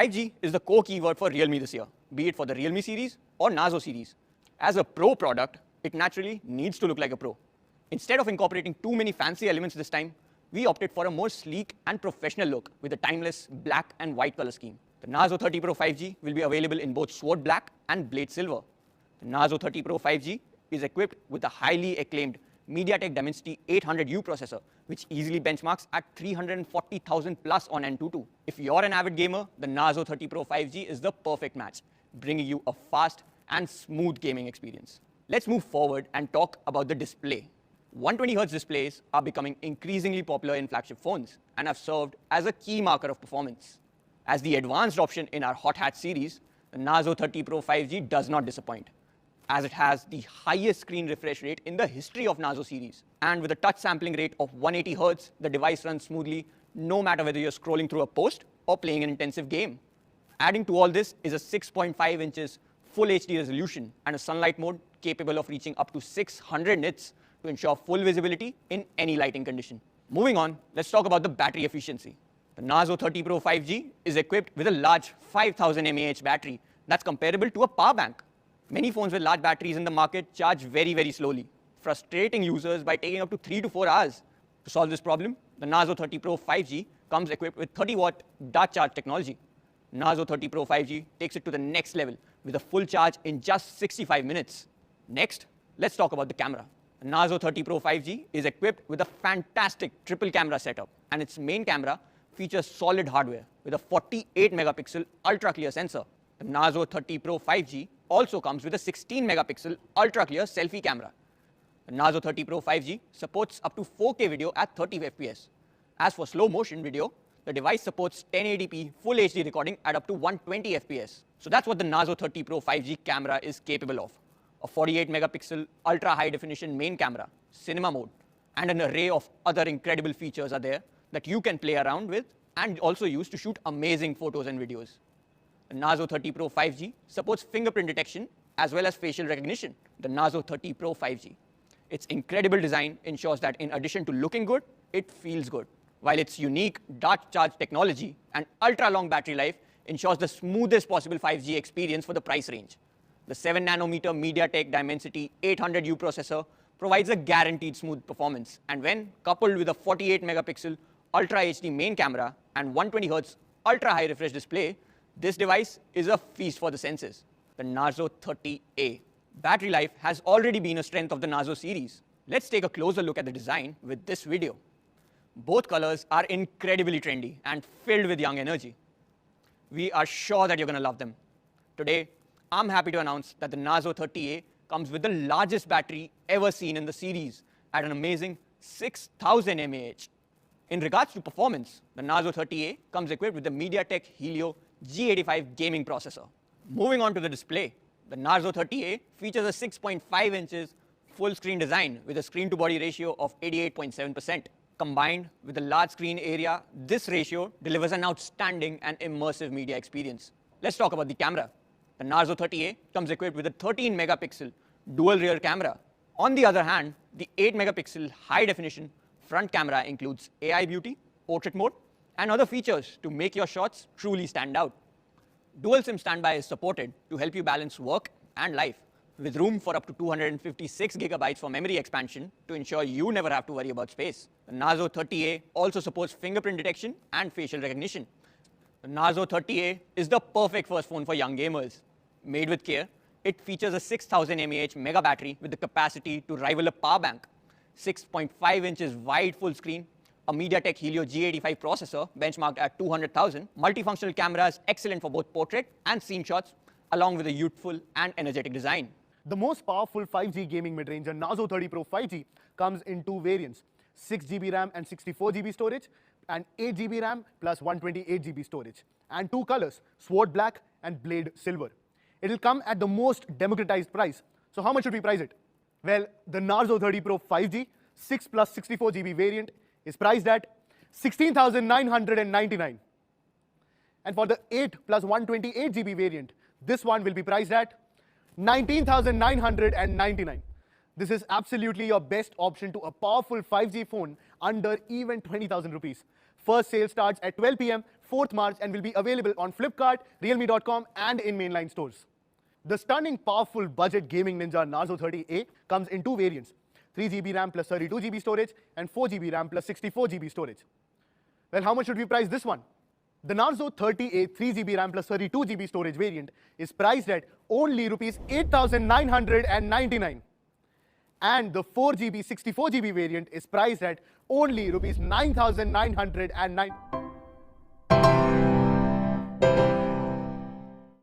5G is the core keyword for Realme this year, be it for the Realme series or Narzo series. As a pro product, it naturally needs to look like a pro. Instead of incorporating too many fancy elements this time, we opted for a more sleek and professional look with a timeless black and white color scheme. The Narzo 30 Pro 5G will be available in both Sword Black and Blade Silver. The Narzo 30 Pro 5G is equipped with a highly acclaimed MediaTek Dimensity 800U processor, which easily benchmarks at 340,000 plus on Antutu. If you're an avid gamer, the Narzo 30 Pro 5G is the perfect match, bringing you a fast and smooth gaming experience. Let's move forward and talk about the display. 120Hz displays are becoming increasingly popular in flagship phones and have served as a key marker of performance. As the advanced option in our hot hatch series, the Narzo 30 Pro 5G does not disappoint, as it has the highest screen refresh rate in the history of Narzo series. And with a touch sampling rate of 180Hz, the device runs smoothly no matter whether you're scrolling through a post or playing an intensive game. Adding to all this is a 6.5 inches Full HD resolution and a sunlight mode capable of reaching up to 600 nits to ensure full visibility in any lighting condition. Moving on, let's talk about the battery efficiency. The Narzo 30 Pro 5G is equipped with a large 5000 mAh battery that's comparable to a power bank. Many phones with large batteries in the market charge very slowly, frustrating users by taking up to 3 to 4 hours. To solve this problem, the Narzo 30 Pro 5G comes equipped with 30-watt dart charge technology. Narzo 30 Pro 5G takes it to the next level with a full charge in just 65 minutes. Next, let's talk about the camera. The Narzo 30 Pro 5G is equipped with a fantastic triple camera setup, and its main camera features solid hardware with a 48 megapixel ultra clear sensor. The Narzo 30 Pro 5G also comes with a 16 megapixel ultra clear selfie camera. The Narzo 30 Pro 5G supports up to 4K video at 30 FPS. As for slow motion video, the device supports 1080p Full HD recording at up to 120 FPS. So that's what the Narzo 30 Pro 5G camera is capable of. A 48 megapixel ultra high definition main camera, cinema mode, and an array of other incredible features are there that you can play around with and also use to shoot amazing photos and videos. The Narzo 30 Pro 5G supports fingerprint detection as well as facial recognition. The Narzo 30 Pro 5G. Its incredible design ensures that in addition to looking good, it feels good, while its unique dart charge technology and ultra-long battery life ensures the smoothest possible 5G experience for the price range. The 7nm MediaTek Dimensity 800U processor provides a guaranteed smooth performance, and when coupled with a 48 megapixel Ultra HD main camera and 120Hz ultra high refresh display, this device is a feast for the senses. The Narzo 30A. Battery life has already been a strength of the Narzo series. Let's take a closer look at the design with this video. Both colors are incredibly trendy and filled with young energy. We are sure that you're going to love them. Today, I'm happy to announce that the Narzo 30A comes with the largest battery ever seen in the series at an amazing 6000 mAh. In regards to performance, the Narzo 30A comes equipped with the MediaTek Helio G85 gaming processor. Moving on to the display, the Narzo 30A features a 6.5 inches full screen design with a screen to body ratio of 88.7%. Combined with a large screen area, this ratio delivers an outstanding and immersive media experience. Let's talk about the camera. The Narzo 30A comes equipped with a 13 megapixel dual rear camera. On the other hand, the 8 megapixel high definition front camera includes AI beauty, portrait mode, and other features to make your shots truly stand out. Dual SIM standby is supported to help you balance work and life, with room for up to 256 gigabytes for memory expansion to ensure you never have to worry about space. The Narzo 30A also supports fingerprint detection and facial recognition. The Narzo 30A is the perfect first phone for young gamers. Made with care, it features a 6000 mAh mega battery with the capacity to rival a power bank, 6.5 inches wide full screen, a MediaTek Helio G85 processor benchmarked at 200,000, multifunctional cameras excellent for both portrait and scene shots, along with a youthful and energetic design. The most powerful 5G gaming mid-ranger Narzo 30 Pro 5G comes in two variants, 6GB RAM and 64GB storage, and 8GB RAM plus 128GB storage, and two colors, Sword Black and Blade Silver. It will come at the most democratized price. So how much should we price it? Well, the Narzo 30 Pro 5G 6 plus 64GB variant is priced at 16,999. And for the 8 plus 128GB variant, this one will be priced at 19,999. This is absolutely your best option to a powerful 5G phone under even 20,000 rupees. First sale starts at 12 p.m. 4th March and will be available on Flipkart, Realme.com and in mainline stores. The stunning, powerful budget gaming Ninja Narzo 30A comes in two variants, 3GB RAM plus 32GB storage and 4GB RAM plus 64GB storage. Well, how much should we price this one? The Narzo 30A 3GB RAM plus 32GB storage variant is priced at only Rs 8,999. And the 4GB 64GB variant is priced at only Rs 9,909.